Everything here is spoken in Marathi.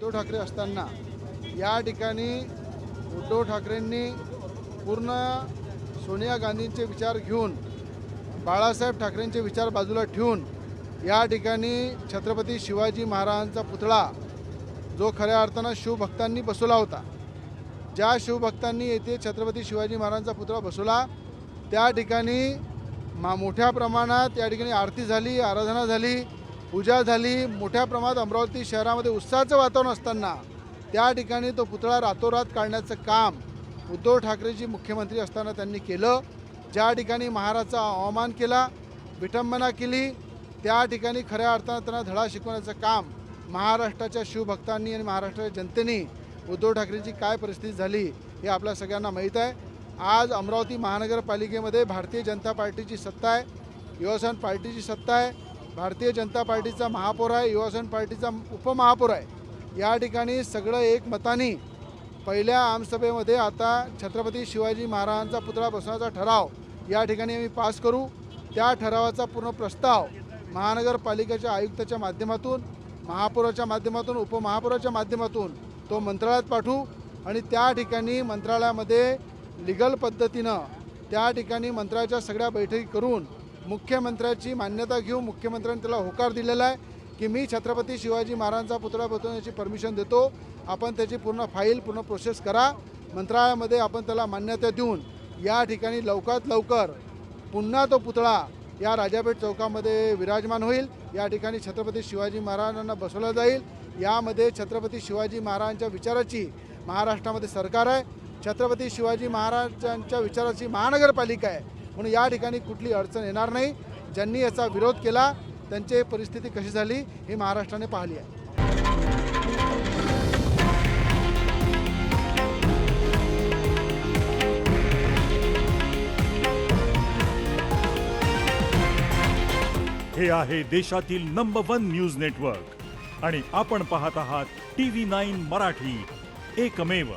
उद्धव ठाकरे असताना या ठिकाणी उद्धव ठाकरेंनी पूर्ण सोनिया गांधींचे विचार घेऊन बाळासाहेब ठाकरेंचे विचार बाजूला ठेवून या ठिकाणी छत्रपती शिवाजी महाराजांचा पुतळा जो खऱ्या अर्थानं शिवभक्तांनी बसवला होता, ज्या शिवभक्तांनी येथे छत्रपती शिवाजी महाराजांचा पुतळा बसवला त्या ठिकाणी मोठ्या प्रमाणात या ठिकाणी आरती झाली, आराधना झाली, पूजा झाली, मोठ्या प्रमाणात अमरावती शहरामध्ये उत्साहाचं वातावरण असताना त्या ठिकाणी तो पुतळा रातोरात काढण्याचं काम उद्धव ठाकरेजी मुख्यमंत्री असताना त्यांनी केलं। ज्या ठिकाणी महाराजांचा अवमान केला, विटंबना केली, त्या ठिकाणी खऱ्या अर्थानं त्यांना धडा शिकवण्याचं काम महाराष्ट्राच्या शिवभक्तांनी आणि महाराष्ट्राच्या जनतेने उद्धव ठाकरेंची काय परिस्थिती झाली हे आपल्या सगळ्यांना माहीत आहे। आज अमरावती महानगरपालिकेमध्ये भारतीय जनता पार्टीची सत्ता आहे, युवासेना पार्टीची सत्ता आहे, भारतीय जनता पार्टीचा महापौर आहे, युवासेना पार्टीचा उपमहापौर आहे। या ठिकाणी सगळं एकमताने पहिल्या आमसभेमध्ये आता छत्रपती शिवाजी महाराजांचा पुतळा बसवण्याचा ठराव या ठिकाणी आम्ही पास करू। त्या ठरावाचा पूर्ण प्रस्ताव महानगरपालिकेच्या आयुक्ताच्या माध्यमातून, महापौराच्या माध्यमातून, उपमहापौराच्या माध्यमातून तो मंत्रालयात पाठवू आणि त्या ठिकाणी मंत्रालयामध्ये लीगल पद्धतीनं त्या ठिकाणी मंत्र्याच्या सगळ्या बैठकी करून मुख्यमंत्र्याची मान्यता घेऊ। मुख्यमंत्र्यांनी त्याला होकार दिलेला आहे की मी छत्रपती शिवाजी महाराजांचा पुतळा बसवण्याची परमिशन देतो, आपण त्याची पूर्ण फाईल पूर्ण प्रोसेस करा, मंत्रालयामध्ये आपण त्याला मान्यता देऊन या ठिकाणी लवकरात लवकर पुन्हा तो पुतळा या राजापेठ चौकामध्ये विराजमान होईल। या ठिकाणी छत्रपती शिवाजी महाराजांना बसवला जाईल। यामध्ये छत्रपती शिवाजी महाराजांच्या विचाराची महाराष्ट्रामध्ये सरकार आहे, छत्रपती शिवाजी महाराजांच्या विचाराची महानगरपालिका आहे, म्हणून या ठिकाणी कुठली अडचण येणार नाही। ज्यांनी याचा विरोध केला त्यांची परिस्थिती कशी झाली हे महाराष्ट्राने पाहिली आहे। हे आहे देशातील नंबर 1 न्यूज नेटवर्क आणि आपण पाहत आहात TV9 मराठी, एकमेव।